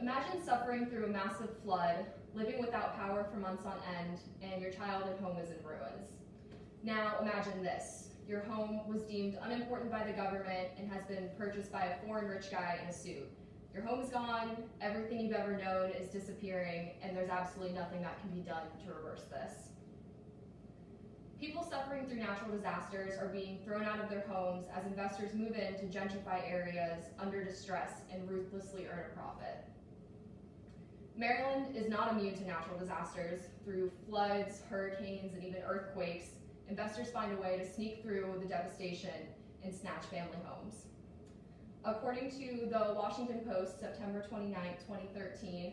Imagine suffering through a massive flood, living without power for months on end, and your childhood home is in ruins. Now imagine this. Your home was deemed unimportant by the government and has been purchased by a foreign rich guy in a suit. Your home is gone, everything you've ever known is disappearing, and there's absolutely nothing that can be done to reverse this. People suffering through natural disasters are being thrown out of their homes as investors move in to gentrify areas under distress and ruthlessly earn a profit. Maryland is not immune to natural disasters. Through floods, hurricanes, and even earthquakes, investors find a way to sneak through the devastation and snatch family homes. According to the Washington Post, September 29, 2013,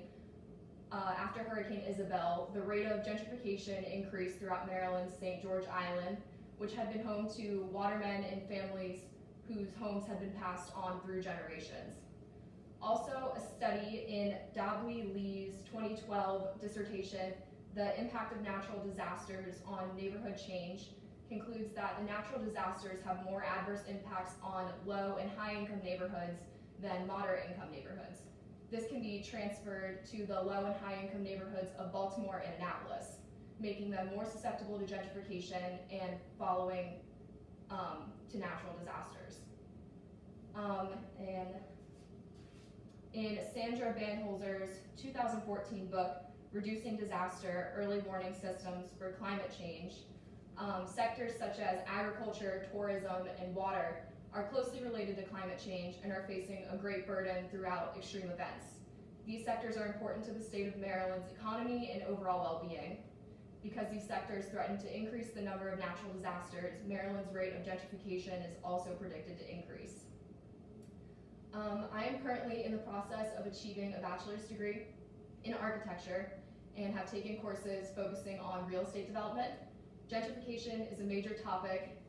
after Hurricane Isabel, the rate of gentrification increased throughout Maryland's St. George Island, which had been home to watermen and families whose homes had been passed on through generations. Also, a study in Dabney Lee's 2012 dissertation, The Impact of Natural Disasters on Neighborhood Change, concludes that the natural disasters have more adverse impacts on low and high income neighborhoods than moderate income neighborhoods. This can be transferred to the low and high income neighborhoods of Baltimore and Annapolis, making them more susceptible to gentrification and following to natural disasters. And in Sandra Banholzer's 2014 book, Reducing Disaster, Early Warning Systems for Climate Change, sectors such as agriculture, tourism, and water are closely related to climate change and are facing a great burden throughout extreme events. These sectors are important to the state of Maryland's economy and overall well-being. Because these sectors threaten to increase the number of natural disasters, Maryland's rate of gentrification is also predicted to increase. I am currently in the process of achieving a bachelor's degree in architecture and have taken courses focusing on real estate development. Gentrification is a major topic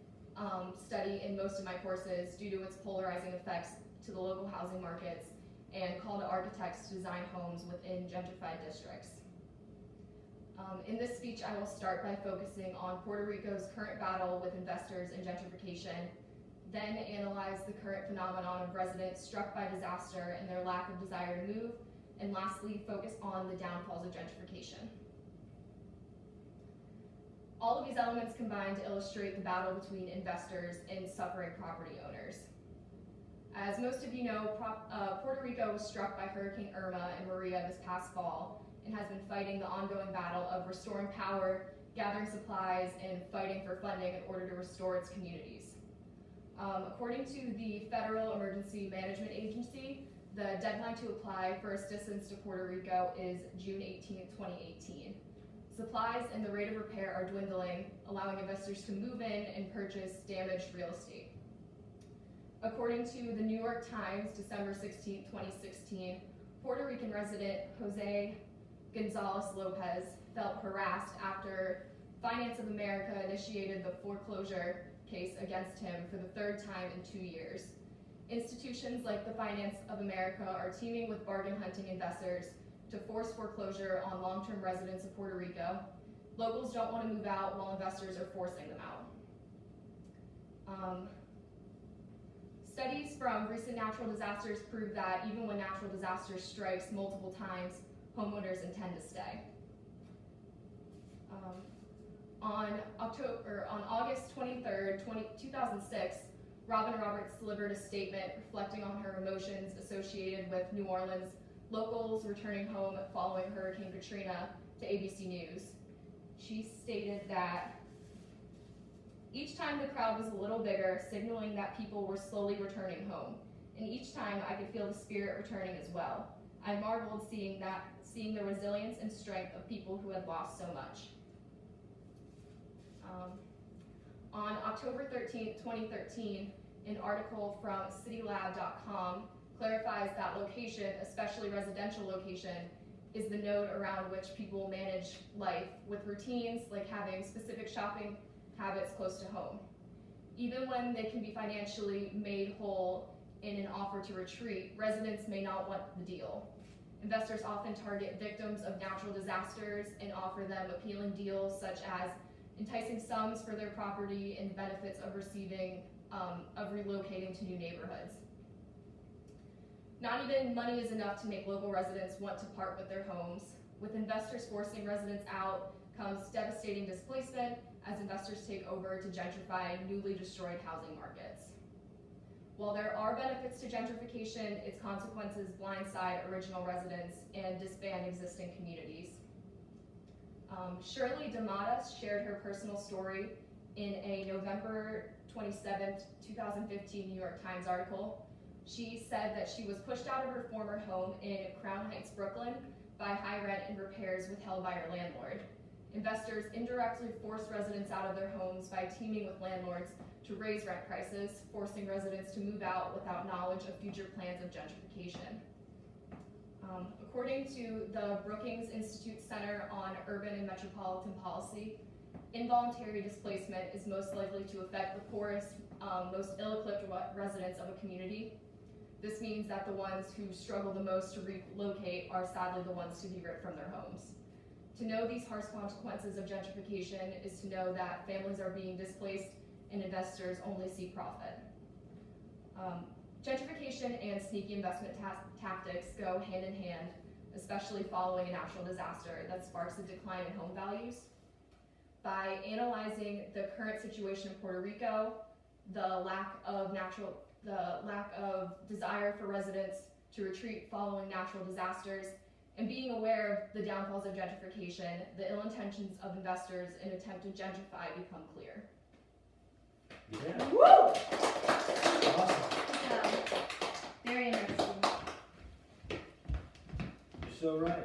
study in most of my courses due to its polarizing effects to the local housing markets and call to architects to design homes within gentrified districts. In this speech, I will start by focusing on Puerto Rico's current battle with investors and gentrification, then analyze the current phenomenon of residents struck by disaster and their lack of desire to move, and lastly, focus on the downfalls of gentrification. All of these elements combine to illustrate the battle between investors and suffering property owners. As most of you know, Puerto Rico was struck by Hurricane Irma and Maria this past fall and has been fighting the ongoing battle of restoring power, gathering supplies, and fighting for funding in order to restore its communities. According to the Federal Emergency Management Agency, the deadline to apply for assistance to Puerto Rico is June 18, 2018. Supplies and the rate of repair are dwindling, allowing investors to move in and purchase damaged real estate. According to the New York Times, December 16, 2016, Puerto Rican resident Jose Gonzalez Lopez felt harassed after Finance of America initiated the foreclosure case against him for the third time in 2 years. Institutions like the Finance of America are teaming with bargain hunting investors to force foreclosure on long-term residents of Puerto Rico. Locals don't want to move out while investors are forcing them out. Studies from recent natural disasters prove that even when natural disaster strikes multiple times, homeowners intend to stay. On August 23rd, 2006, Robin Roberts delivered a statement reflecting on her emotions associated with New Orleans locals returning home following Hurricane Katrina to ABC News. She stated that each time the crowd was a little bigger, signaling that people were slowly returning home, and each time I could feel the spirit returning as well. I marveled seeing the resilience and strength of people who had lost so much. On October 13, 2013, an article from citylab.com clarifies that location, especially residential location, is the node around which people manage life with routines like having specific shopping habits close to home. Even when they can be financially made whole in an offer to retreat, residents may not want the deal. Investors often target victims of natural disasters and offer them appealing deals such as enticing sums for their property and benefits of relocating to new neighborhoods. Not even money is enough to make local residents want to part with their homes. With investors forcing residents out comes devastating displacement as investors take over to gentrify newly destroyed housing markets. While there are benefits to gentrification, its consequences blindside original residents and disband existing communities. Shirley DeMatteis shared her personal story in a November 27th, 2015 New York Times article. She said that she was pushed out of her former home in Crown Heights, Brooklyn by high rent and repairs withheld by her landlord. Investors indirectly forced residents out of their homes by teaming with landlords to raise rent prices, forcing residents to move out without knowledge of future plans of gentrification. According to the Brookings Institute Center on Urban and Metropolitan Policy, involuntary displacement is most likely to affect the poorest, most ill-equipped residents of a community. This means that the ones who struggle the most to relocate are sadly the ones to be ripped from their homes. To know these harsh consequences of gentrification is to know that families are being displaced and investors only see profit. Gentrification and sneaky investment tactics go hand in hand, especially following a natural disaster that sparks a decline in home values. By analyzing the current situation in Puerto Rico, the lack of desire for residents to retreat following natural disasters, and being aware of the downfalls of gentrification, the ill intentions of investors in an attempt to gentrify become clear. Yeah. Woo! Awesome. Very interesting. You're so right.